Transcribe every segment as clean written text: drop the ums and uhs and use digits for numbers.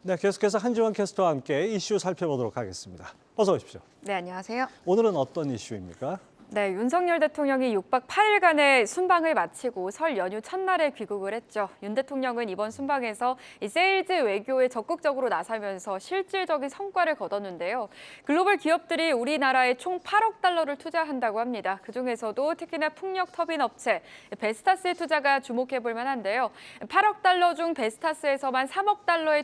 네, 계속해서 한지원 캐스터와 함께 이슈 살펴보도록 하겠습니다. 어서 오십시오. 네, 안녕하세요. 오늘은 어떤 이슈입니까? 네, 윤석열 대통령이 6박 8일간의 순방을 마치고 설 연휴 첫날에 귀국을 했죠. 윤 대통령은 이번 순방에서 이 세일즈 외교에 적극적으로 나서면서 실질적인 성과를 거뒀는데요. 글로벌 기업들이 우리나라에 총 8억 달러를 투자한다고 합니다. 그중에서도 특히나 풍력 터빈 업체 베스타스의 투자가 주목해 볼 만한데요. 8억 달러 중 베스타스에서만 3억 달러의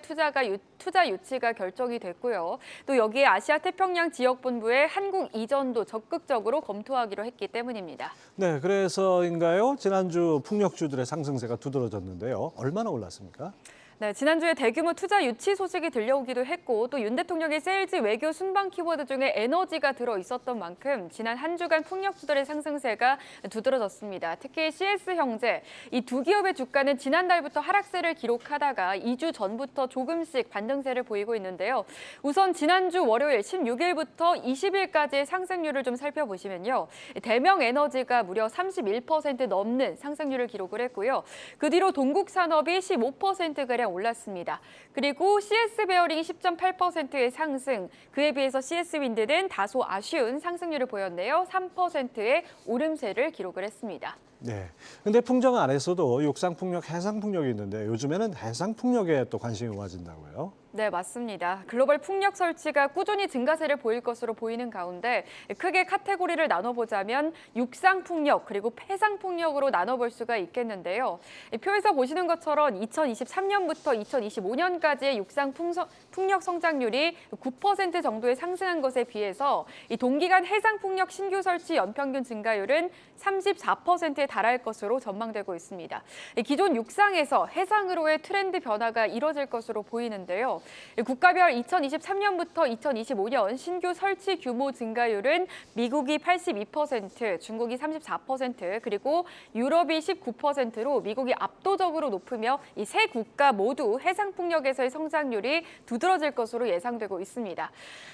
투자 유치가 결정이 됐고요. 또 여기에 아시아 태평양 지역본부의 한국 이전도 적극적으로 검토하기로 했기 때문입니다. 네, 그래서인가요? 지난주 풍력주들의 상승세가 두드러졌는데요. 얼마나 올랐습니까? 네, 지난주에 대규모 투자 유치 소식이 들려오기도 했고 또 윤 대통령의 세일즈 외교 순방 키워드 중에 에너지가 들어 있었던 만큼 지난 한 주간 풍력주들의 상승세가 두드러졌습니다. 특히 CS형제, 이 두 기업의 주가는 지난달부터 하락세를 기록하다가 2주 전부터 조금씩 반등세를 보이고 있는데요. 우선 지난주 월요일 16일부터 20일까지의 상승률을 좀 살펴보시면요. 대명에너지가 무려 31% 넘는 상승률을 기록을 했고요. 그 뒤로 동국산업이 15%가량 올랐습니다. 그리고 CS베어링이 10.8%의 상승, 그에 비해서 CS윈드는 다소 아쉬운 상승률을 보였는데요. 3%의 오름세를 기록을 했습니다. 네, 근데 풍정 안에서도 육상풍력, 해상풍력이 있는데 요즘에는 해상풍력에 또 관심이 모아진다고요? 네, 맞습니다. 글로벌 풍력 설치가 꾸준히 증가세를 보일 것으로 보이는 가운데 크게 카테고리를 나눠보자면 육상 풍력 그리고 해상 풍력으로 나눠볼 수가 있겠는데요. 표에서 보시는 것처럼 2023년부터 2025년까지의 육상 풍력 성장률이 9% 정도에 상승한 것에 비해서 이 동기간 해상 풍력 신규 설치 연평균 증가율은 34%에 달할 것으로 전망되고 있습니다. 기존 육상에서 해상으로의 트렌드 변화가 이뤄질 것으로 보이는데요. 국가별 2023년부터 2025년 신규 설치 규모 증가율은 미국이 82%, 중국이 34%, 그리고 유럽이 19%로 미국이 압도적으로 높으며 이 세 국가 모두 해상풍력에서의 성장률이 두드러질 것으로 예상되고 있습니다.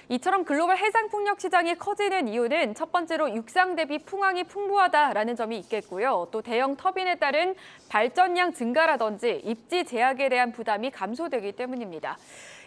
이처럼 글로벌 해상풍력 시장이 커지는 이유는 첫 번째로 육상 대비 풍황이 풍부하다라는 점이 있겠고요. 또 대형 터빈에 따른 발전량 증가라든지 입지 제약에 대한 부담이 감소되기 때문입니다.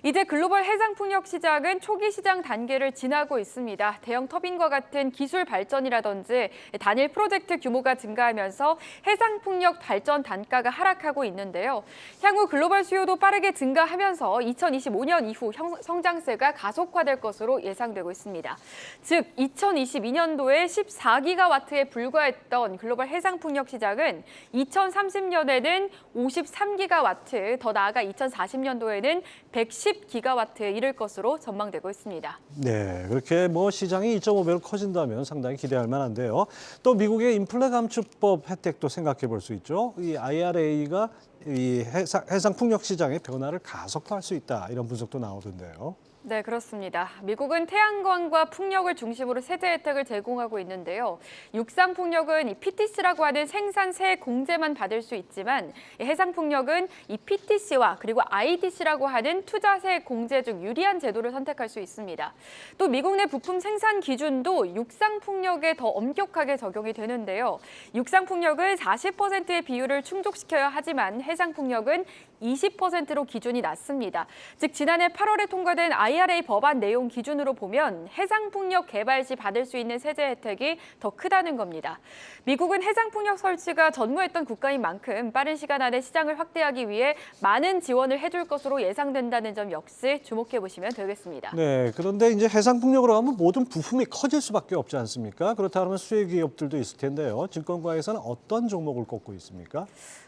이제 글로벌 해상풍력 시장은 초기 시장 단계를 지나고 있습니다. 대형 터빈과 같은 기술 발전이라든지 단일 프로젝트 규모가 증가하면서 해상풍력 발전 단가가 하락하고 있는데요. 향후 글로벌 수요도 빠르게 증가하면서 2025년 이후 성장세가 가속화될 것으로 예상되고 있습니다. 즉 2022년도에 14기가와트에 불과했던 글로벌 해상풍력 시장은 2030년에는 53기가와트, 더 나아가 2040년도에는 110기가와트에 이를 것으로 전망되고 있습니다. 네, 그렇게 시장이 2.5배로 커진다면 상당히 기대할 만한데요. 또 미국의 인플레 감축법 혜택도 생각해 볼 수 있죠. 이 IRA가 이 해상 풍력 시장의 변화를 가속화할 수 있다, 이런 분석도 나오던데요. 네, 그렇습니다. 미국은 태양광과 풍력을 중심으로 세제 혜택을 제공하고 있는데요. 육상 풍력은 이 PTC라고 하는 생산세 공제만 받을 수 있지만 해상 풍력은 이 PTC와 그리고 ITC라고 하는 투자세 공제 중 유리한 제도를 선택할 수 있습니다. 또 미국 내 부품 생산 기준도 육상 풍력에 더 엄격하게 적용이 되는데요. 육상 풍력은 40%의 비율을 충족시켜야 하지만 해상 풍력은 20%로 기준이 낮습니다. 즉 지난해 8월에 통과된 IRA 법안 내용 기준으로 보면 해상풍력 개발 시 받을 수 있는 세제 혜택이 더 크다는 겁니다. 미국은 해상풍력 설치가 전무했던 국가인 만큼 빠른 시간 안에 시장을 확대하기 위해 많은 지원을 해줄 것으로 예상된다는 점 역시 주목해 보시면 되겠습니다. 네, 그런데 이제 해상풍력으로 하면 모든 부품이 커질 수밖에 없지 않습니까? 그렇다면 수혜 기업들도 있을 텐데요. 증권가에서는 어떤 종목을 꼽고 있습니까?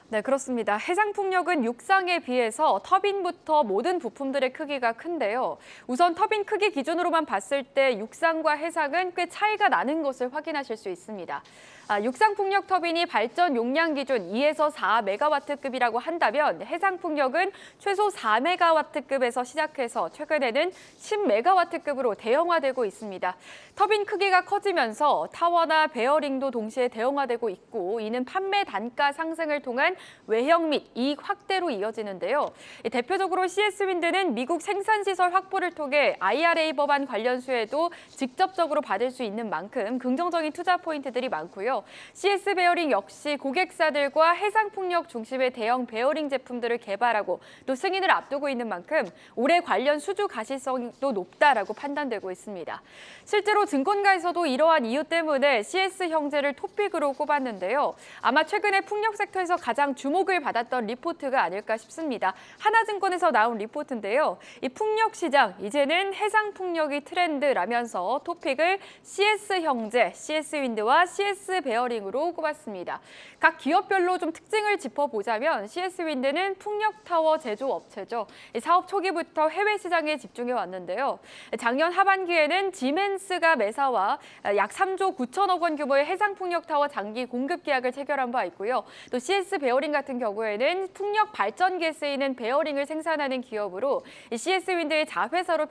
네, 그렇습니다. 해상풍력은 육상에 비해서 터빈부터 모든 부품들의 크기가 큰데요. 우선 터빈 크기 기준으로만 봤을 때 육상과 해상은 꽤 차이가 나는 것을 확인하실 수 있습니다. 육상풍력 터빈이 발전 용량 기준 2에서 4메가와트급이라고 한다면 해상풍력은 최소 4메가와트급에서 시작해서 최근에는 10메가와트급으로 대형화되고 있습니다. 터빈 크기가 커지면서 타워나 베어링도 동시에 대형화되고 있고 이는 판매 단가 상승을 통한 외형 및 이익 확대로 이어지는데요. 대표적으로 CS윈드는 미국 생산시설 확보를 통해 IRA 법안 관련 수혜도 직접적으로 받을 수 있는 만큼 긍정적인 투자 포인트들이 많고요. 있는데요. CS 베어링 역시 고객사들과 해상풍력 중심의 대형 베어링 제품들을 개발하고 또 승인을 앞두고 있는 만큼 올해 관련 수주 가시성도 높다라고 판단되고 있습니다. 실제로 증권가에서도 이러한 이유 때문에 CS 형제를 토픽으로 꼽았는데요. 아마 최근에 풍력 섹터에서 가장 주목을 받았던 리포트가 아닐까 싶습니다. 하나증권에서 나온 리포트인데요. 이 풍력 시장, 이제는 해상 풍력이 트렌드라면서 토픽을 CS 형제, CS 윈드와 CS 베어링으로 꼽았습니다. 각 기업별로 좀 특징을 짚어보자면 CS 윈드는 풍력 타워 제조 업체죠. 사업 초기부터 해외 시장에 집중해 왔는데요. 작년 하반기에는 지멘스가 매사와 약 3조 9천억 원 규모의 해상 풍력 타워 장기 공급 계약을 체결한 바 있고요. 또 CS 베어링 같은 경우에는 풍력 발전기에 쓰이는 베어링을 생산하는 기업으로 CS 윈드의 자회사로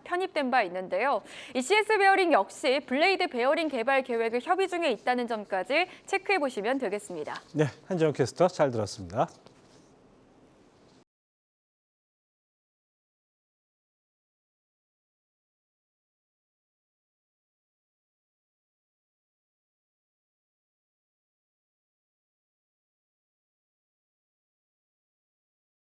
편입된 바 있는데요. 이 CS 베어링 역시 블레이드 베어링 개발 계획을 협의 중에 있다는 점까지 체크해 보시면 되겠습니다. 네, 한정현 캐스터 잘 들었습니다.